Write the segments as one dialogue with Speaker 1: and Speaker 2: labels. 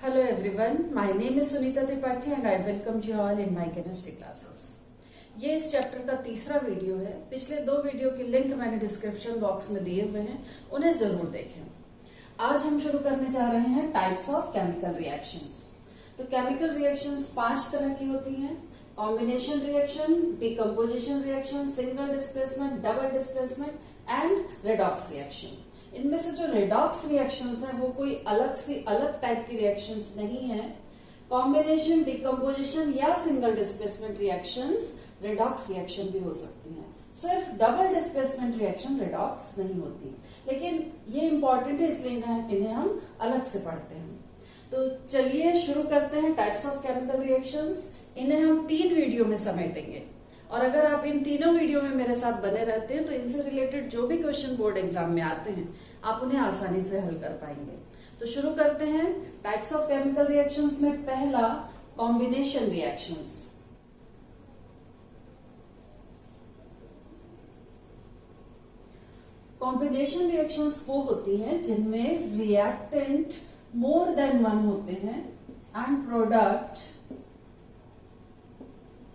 Speaker 1: Hello everyone, my name is Sunita Tripathi and I welcome you all in my chemistry classes. ये इस chapter का तीसरा video है। पिछले दो वीडियो के लिंक मैंने डिस्क्रिप्शन बॉक्स में दिए हुए हैं, उन्हें जरूर देखें। आज हम शुरू करने जा रहे हैं टाइप्स ऑफ केमिकल रिएक्शंस। तो केमिकल रिएक्शंस 5 तरह की होती हैं: combination reaction, decomposition reaction, single displacement, double displacement and redox reaction. इनमें से जो रेडॉक्स रिएक्शंस हैं वो कोई अलग टाइप की रिएक्शंस नहीं है। कॉम्बिनेशन, डिकम्पोजिशन या single displacement reactions redox reaction भी हो सकती हैं। सिर्फ डबल डिस्प्लेसमेंट रिएक्शन रेडॉक्स नहीं होती, लेकिन ये इंपॉर्टेंट है इसलिए इन्हें हम अलग से पढ़ते हैं। तो चलिए शुरू करते हैं टाइप्स ऑफ केमिकल रिएक्शंस। इन्हें हम 3 वीडियो में समेटेंगे और अगर आप इन तीनों वीडियो में मेरे साथ बने रहते हैं तो इनसे रिलेटेड जो भी क्वेश्चन बोर्ड एग्जाम में आते हैं आप उन्हें आसानी से हल कर पाएंगे। तो शुरू करते हैं टाइप्स ऑफ केमिकल रिएक्शंस में पहला कॉम्बिनेशन रिएक्शंस। कॉम्बिनेशन रिएक्शंस वो होती हैं जिनमें रिएक्टेंट मोर देन वन होते हैं एंड प्रोडक्ट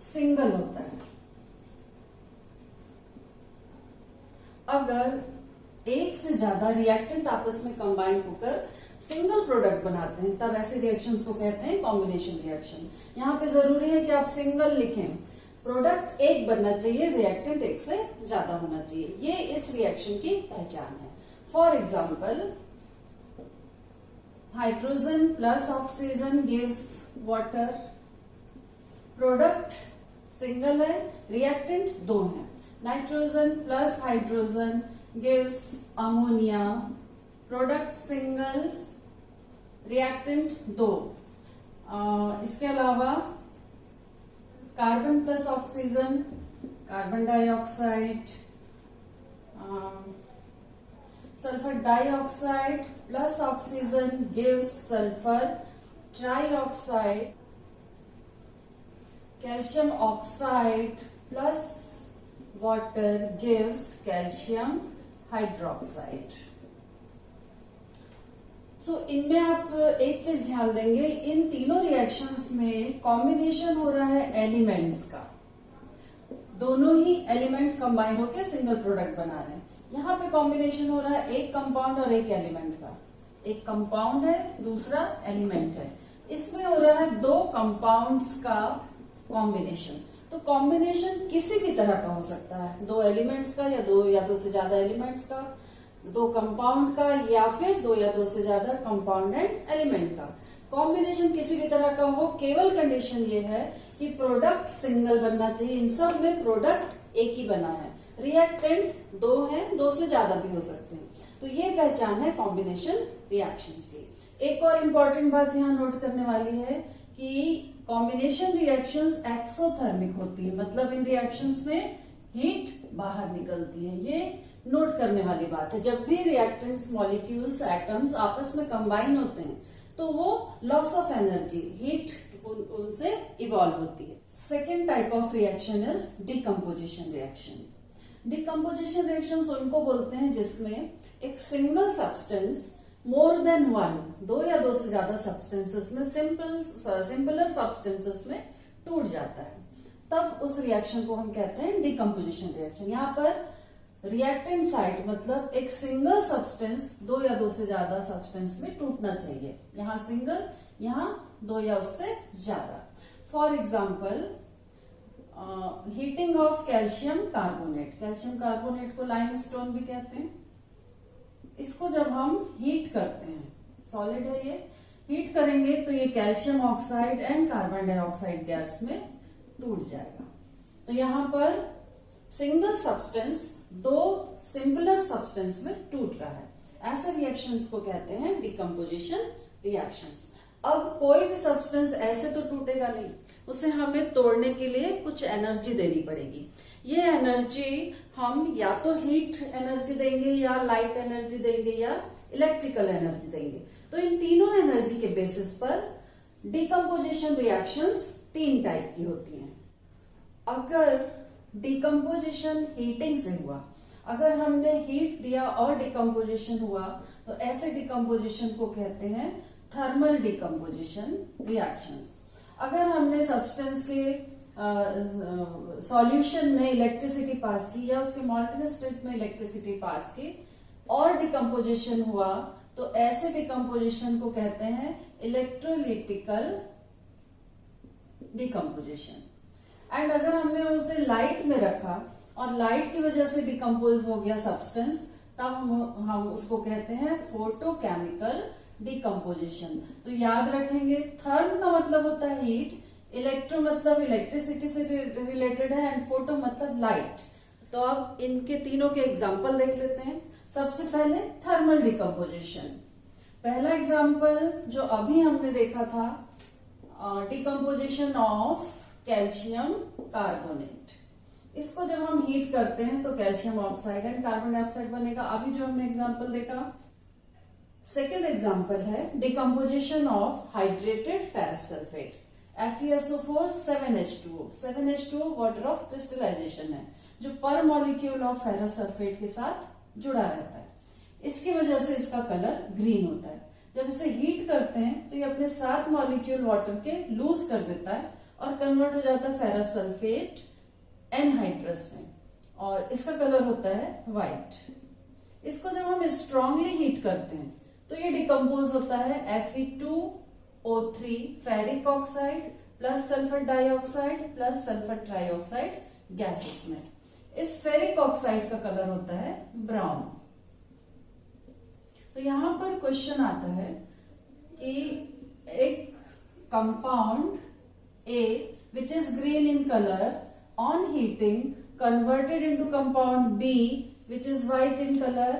Speaker 1: सिंगल होता है। अगर एक से ज्यादा रिएक्टेंट आपस में कंबाइन होकर सिंगल प्रोडक्ट बनाते हैं तब ऐसे रिएक्शंस को कहते हैं कॉम्बिनेशन रिएक्शन। यहाँ पे जरूरी है कि आप सिंगल लिखें, प्रोडक्ट एक बनना चाहिए, रिएक्टेंट एक से ज्यादा होना चाहिए। ये इस रिएक्शन की पहचान है। For example, hydrogen plus oxygen gives water. Product single है, रिएक्टेंट 2 है। Nitrogen plus hydrogen gives ammonia. Product single, reactant 2। इसके अलावा carbon plus oxygen, carbon dioxide. Sulphur dioxide plus oxygen gives sulphur trioxide. Calcium oxide plus water gives calcium hydroxide. So इनमें आप एक चीज ध्यान देंगे, इन तीनों रिएक्शंस में कॉम्बिनेशन हो रहा है एलिमेंट्स का। दोनों ही एलिमेंट्स कंबाइन होकर सिंगल प्रोडक्ट बना रहे हैं। यहाँ पे कॉम्बिनेशन हो रहा है एक कंपाउंड और एक एलिमेंट का। एक कंपाउंड है, दूसरा एलिमेंट है। इसमें हो रहा है 2 कंपाउंड्स का कॉम्बिनेशन। तो कॉम्बिनेशन किसी भी तरह का हो सकता है, 2 एलिमेंट्स का या 2 से ज्यादा एलिमेंट्स का, 2 कंपाउंड का या फिर 2 या 2 से ज्यादा कंपाउंड एंड एलिमेंट का। कॉम्बिनेशन किसी भी तरह का हो, केवल कंडीशन ये है कि प्रोडक्ट सिंगल बनना चाहिए। इन सब में प्रोडक्ट एक ही बना है, रिएक्टेंट 2 है, 2 से ज्यादा भी हो सकते हैं। तो ये पहचान है कॉम्बिनेशन रिएक्शंस की। एक और इम्पोर्टेंट बात यहाँ नोट करने वाली है कि कॉम्बिनेशन रिएक्शंस एक्सोथर्मिक होती है, मतलब इन रिएक्शंस में हीट बाहर निकलती है। ये नोट करने वाली बात है। जब भी रिएक्टेंट्स, मॉलिक्यूल्स, एटम्स आपस में कंबाइन होते हैं तो वो लॉस ऑफ एनर्जी, हीट उनसे इवॉल्व होती है। Second type of reaction is decomposition reaction. Decomposition reactions उनको बोलते हैं जिसमें एक single substance more than one, 2 या 2 से ज्यादा सब्सटेंसेस में, सिंपलर सब्सटेंसेस में टूट जाता है, तब उस रिएक्शन को हम कहते हैं डिकम्पोजिशन रिएक्शन। यहाँ पर रिएक्टेंट साइड मतलब एक सिंगल सब्सटेंस 2 या 2 से ज्यादा सब्सटेंस में टूटना चाहिए। यहाँ सिंगल, यहाँ 2 या उससे ज्यादा। For example, heating of calcium carbonate. Calcium carbonate को लाइमस्टोन भी कहते हैं। इसको जब हम हीट करते हैं, सॉलिड है ये, हीट करेंगे तो ये calcium oxide and carbon dioxide gas में टूट जाएगा। तो यहाँ पर सिंगल सब्सटेंस 2 सिंपलर सब्सटेंस में टूट रहा है। ऐसे रिएक्शंस को कहते हैं डिकम्पोजिशन रिएक्शंस। अब कोई भी सब्सटेंस ऐसे तो टूटेगा नहीं, उसे हमें तोड़ने के लिए कुछ एनर्जी देनी पड़ेगी। ये एनर्जी हम या तो हीट एनर्जी देंगे, या लाइट एनर्जी देंगे, या इलेक्ट्रिकल एनर्जी देंगे। तो इन तीनों एनर्जी के बेसिस पर डिकम्पोजिशन रिएक्शंस 3 टाइप की होती हैं। अगर डिकम्पोजिशन हीटिंग से हुआ, अगर हमने हीट दिया और डिकम्पोजिशन हुआ तो ऐसे डिकम्पोजिशन को कहते हैं थर्मल डिकम्पोजिशन रिएक्शंस। अगर हमने सब्सटेंस के सॉल्यूशन में इलेक्ट्रिसिटी पास की या उसके मॉल्टनस स्टेट में इलेक्ट्रिसिटी पास की और डिकम्पोजिशन हुआ, तो ऐसे डिकम्पोजिशन को कहते हैं इलेक्ट्रोलिटिकल डिकम्पोजिशन। एंड अगर हमने उसे लाइट में रखा और लाइट की वजह से डिकम्पोज हो गया सब्सटेंस, तब हम उसको कहते हैं फोटोकेमिकल डिकम्पोजिशन। तो याद रखेंगे, थर्म का मतलब होता है हीट, इलेक्ट्रो मतलब इलेक्ट्रिसिटी से रिलेटेड है, एंड फोटो मतलब लाइट। तो अब इनके तीनों के एग्जाम्पल देख लेते हैं। सबसे पहले थर्मल डिकम्पोजिशन। पहला एग्जाम्पल जो अभी हमने देखा था, डिकम्पोजिशन ऑफ कैल्शियम कार्बोनेट। इसको जब हम हीट करते हैं तो calcium oxide and carbon dioxide बनेगा, अभी जो हमने एग्जाम्पल देखा। सेकेंड एग्जाम्पल है decomposition of hydrated ferrous sulphate, FeSO4 7H2O। 7H2O water of crystallisation है, जो पर मॉलिक्यूल ऑफ फेरस सल्फेट के साथ जुड़ा रहता है। इसकी वजह से इसका कलर ग्रीन होता है। जब इसे हीट करते हैं तो ये अपने 7 मॉलिक्यूल वाटर के लूज कर देता है और कन्वर्ट हो जाता है फेरस सल्फेट एनहाइड्रस में, और इसका कलर होता है व्हाइट। इसको जब हम स्ट्रांगली हीट करते हैं तो ये डिकम्पोज होता है Fe2O3 ferric oxide plus sulphur dioxide plus sulphur trioxide gases में। इस फेरिक ऑक्साइड का कलर होता है ब्राउन। तो यहां पर क्वेश्चन आता है कि एक compound A which is green in color on heating converted into compound B which is white in color,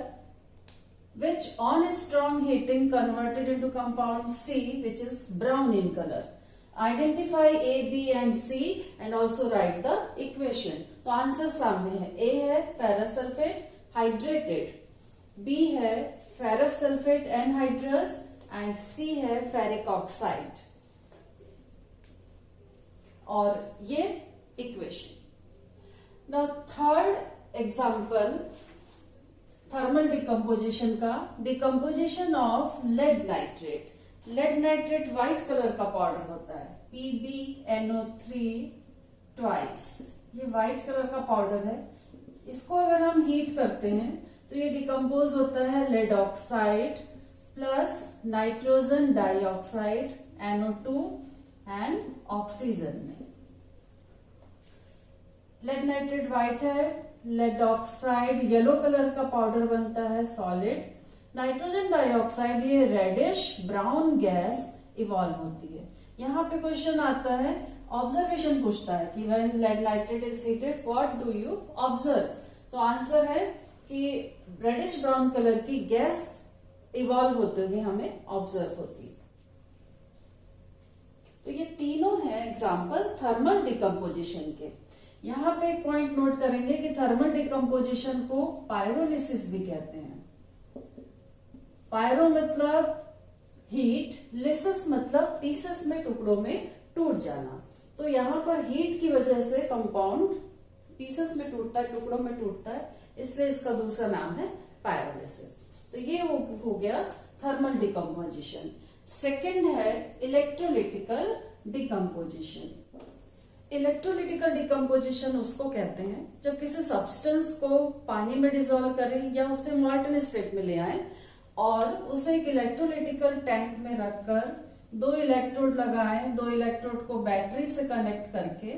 Speaker 1: which on strong heating converted into compound C which is brown in color. Identify A, B and C and also write the equation. तो answer सामने है। A है ferrous sulphate hydrated, B है ferrous sulphate anhydrous and C है ferric oxide, और ये equation. The third example thermal decomposition का, decomposition of lead nitrate. Lead nitrate white colour का पाउडर होता है, PbNO3 ट्वाइस। ये व्हाइट कलर का पाउडर है। इसको अगर हम हीट करते हैं तो ये डिकम्पोज होता है lead oxide plus nitrogen dioxide NO2 and oxygen में। लेड नाइट्रेट व्हाइट है, लेड ऑक्साइड येलो कलर का पाउडर बनता है सॉलिड, नाइट्रोजन डाइऑक्साइड ये रेडिश ब्राउन गैस इवॉल्व होती है। यहाँ पे क्वेश्चन आता है, ऑब्जर्वेशन पूछता है कि when lead nitrate is heated what do you observe. तो आंसर है कि रेडिश ब्राउन कलर की गैस इवॉल्व होते हुए हमें ऑब्जर्व होती है। तो ये तीनों हैं एग्जाम्पल थर्मल डिकम्पोजिशन के। यहाँ पे एक पॉइंट नोट करेंगे कि थर्मल डिकम्पोजिशन को पायरोलिसिस भी कहते हैं। पायरो मतलब हीट, लिसिस मतलब पीसेस में टुकड़ों में टूट जाना। तो यहाँ पर हीट की वजह से कंपाउंड पीसेस में टूटता है, टुकड़ों में टूटता है, इसलिए इसका दूसरा नाम है पायरोलिसिस। तो ये हो गया थर्मल डिकम्पोजिशन। सेकेंड है इलेक्ट्रोलिटिकल डिकम्पोजिशन। इलेक्ट्रोलिटिकल डिकम्पोजिशन उसको कहते हैं जब किसी सब्सटेंस को पानी में डिसॉल्व करें या उसे मॉल्टन स्टेट में ले आए और उसे एक इलेक्ट्रोलिटिकल टैंक में रखकर 2 इलेक्ट्रोड लगाएं, 2 इलेक्ट्रोड को बैटरी से कनेक्ट करके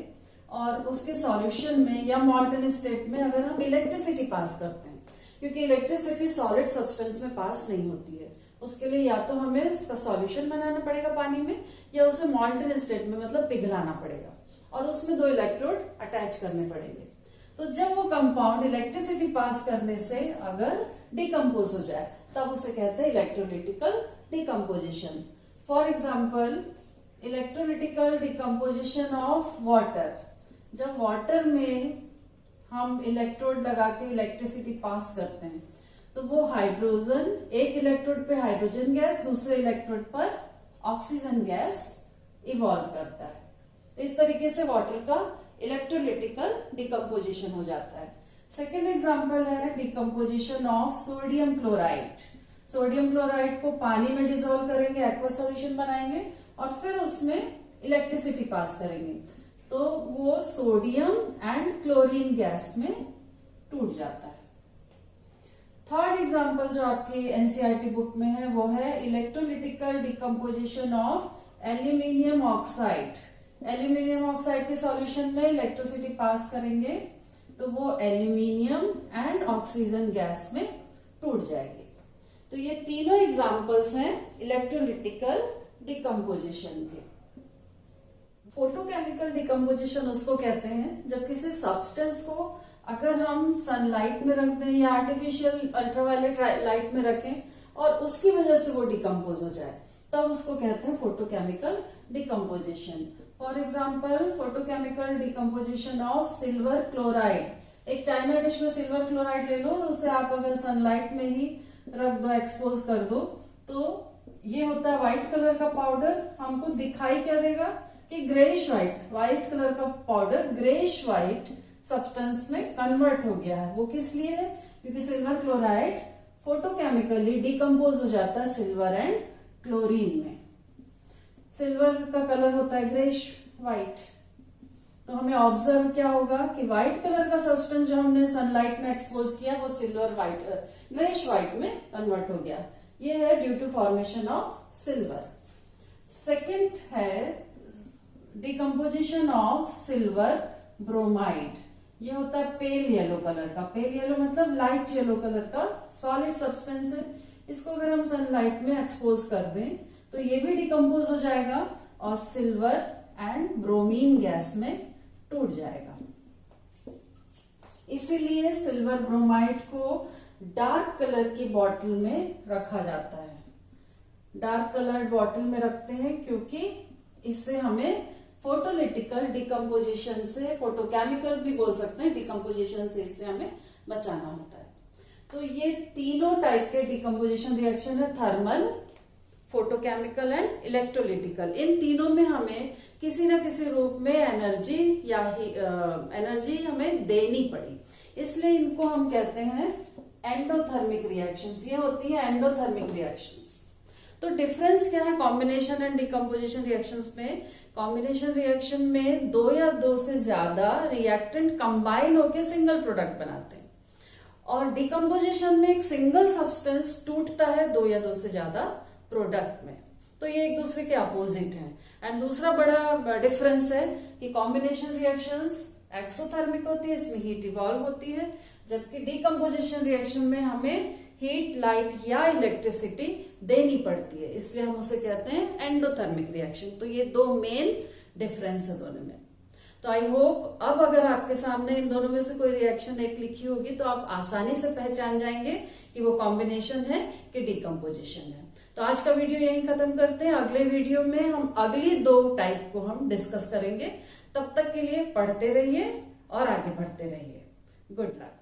Speaker 1: और उसके सॉल्यूशन में या मॉल्टन स्टेट में अगर हम इलेक्ट्रिसिटी पास करते हैं, क्योंकि इलेक्ट्रिसिटी सॉलिड सब्सटेंस में पास नहीं होती है, उसके लिए या तो हमें इसका सॉल्यूशन बनाना पड़ेगा पानी में या उसे मॉल्टन स्टेट में मतलब पिघलाना पड़ेगा और उसमें 2 इलेक्ट्रोड अटैच करने पड़ेंगे। तो जब वो कंपाउंड इलेक्ट्रिसिटी पास करने से अगर डिकम्पोज हो जाए तब उसे कहते हैं electrolytical decomposition. For example electrolytical decomposition of water. जब वाटर में हम इलेक्ट्रोड लगा के इलेक्ट्रिसिटी पास करते हैं तो वो हाइड्रोजन, एक इलेक्ट्रोड पे हाइड्रोजन गैस, दूसरे इलेक्ट्रोड पर ऑक्सीजन गैस इवॉल्व करता है। इस तरीके से वाटर का इलेक्ट्रोलिटिकल डिकम्पोजिशन हो जाता है। सेकेंड एग्जाम्पल है decomposition of sodium chloride. Sodium chloride को पानी में डिसॉल्व करेंगे, एक्वा सॉल्यूशन बनाएंगे और फिर उसमें इलेक्ट्रिसिटी पास करेंगे तो वो सोडियम एंड क्लोरीन गैस में टूट जाता है। थर्ड एग्जांपल जो आपकी एनसीईआरटी बुक में है वो है electrolytical decomposition of aluminium oxide. Aluminium oxide के सॉल्यूशन में इलेक्ट्रिसिटी पास करेंगे तो वो एल्यूमिनियम एंड ऑक्सीजन गैस में टूट जाएगी। तो ये तीनों एग्जांपल्स हैं इलेक्ट्रोलिटिकल डिकम्पोजिशन के। फोटोकेमिकल डिकम्पोजिशन उसको कहते हैं जब किसी सब्सटेंस को अगर हम सनलाइट में रख दें या आर्टिफिशियल अल्ट्रावायलेट लाइट में रखें और उसकी वजह से वो डिकम्पोज हो जाए तब उसको कहते हैं photochemical decomposition. For example photochemical decomposition of silver chloride. एक चाइना डिश में सिल्वर क्लोराइड ले लो और उसे आप अगर सनलाइट में ही रख दो, एक्सपोज कर दो तो ये होता है व्हाइट कलर का पाउडर। हमको दिखाई क्या देगा कि ग्रेइश व्हाइट कलर का पाउडर ग्रेइश व्हाइट सब्सटेंस में कन्वर्ट हो गया है। वो किस लिए है? क्योंकि सिल्वर क्लोराइड फोटोकेमिकली डिकम्पोज हो जाता है सिल्वर एंड क्लोरीन में। सिल्वर का कलर होता है ग्रेइश व्हाइट, तो हमें ऑब्जर्व क्या होगा कि व्हाइट कलर का सब्सटेंस जो हमने सनलाइट में एक्सपोज किया वो सिल्वर व्हाइट ग्रेइश व्हाइट में कन्वर्ट हो गया। ये है due to formation of silver. Second है डिकम्पोजिशन ऑफ सिल्वर ब्रोमाइड। ये होता है पेल येलो कलर का। पेल येलो मतलब लाइट येलो कलर का सॉलिड सब्सटेंस है। इसको अगर हम सनलाइट में एक्सपोज कर दें तो ये भी डिकम्पोज हो जाएगा और सिल्वर एंड ब्रोमीन गैस में टूट जाएगा। इसीलिए सिल्वर ब्रोमाइड को डार्क कलर की बॉटल में रखा जाता है। डार्क कलर्ड बॉटल में रखते हैं क्योंकि इससे हमें फोटोलिटिकल डिकम्पोजिशन से, फोटोकेमिकल भी बोल सकते हैं डिकम्पोजिशन से, इससे हमें बचाना होता है। तो ये तीनों टाइप के डिकम्पोजिशन रिएक्शन है, थर्मल, फोटोकेमिकल एंड इलेक्ट्रोलिटिकल। इन तीनों में हमें किसी न किसी रूप में एनर्जी या एनर्जी हमें देनी पड़ी, इसलिए इनको हम कहते हैं एंडोथर्मिक रिएक्शंस। ये होती है एंडोथर्मिक रिएक्शंस। तो डिफरेंस क्या है कॉम्बिनेशन एंड डिकम्पोजिशन रिएक्शंस में? कॉम्बिनेशन रिएक्शन में दो या दो से ज्यादा रिएक्टेंट कंबाइन होकर सिंगल प्रोडक्ट बनाते हैं और डिकम्पोजिशन में एक सिंगल सब्सटेंस टूटता है दो या दो से ज्यादा प्रोडक्ट में। तो ये एक दूसरे के अपोजिट हैं। एंड दूसरा बड़ा डिफरेंस है कि कॉम्बिनेशन रिएक्शंस एक्सोथर्मिक होती है, इसमें हीट इवॉल्व होती है, जबकि डिकम्पोजिशन रिएक्शन में हमें हीट, लाइट या इलेक्ट्रिसिटी देनी पड़ती है, इसलिए हम उसे कहते हैं एंडोथर्मिक रिएक्शन। तो ये दो मेन डिफरेंस है दोनों में। तो आई होप अब अगर आपके सामने इन दोनों में से कोई रिएक्शन एक लिखी होगी तो आप आसानी से पहचान जाएंगे कि वो कॉम्बिनेशन है कि डिकम्पोजिशन है। तो आज का वीडियो यहीं खत्म करते हैं। अगले वीडियो में हम अगली दो टाइप को हम डिस्कस करेंगे। तब तक के लिए पढ़ते रहिए और आगे बढ़ते रहिए। Good luck.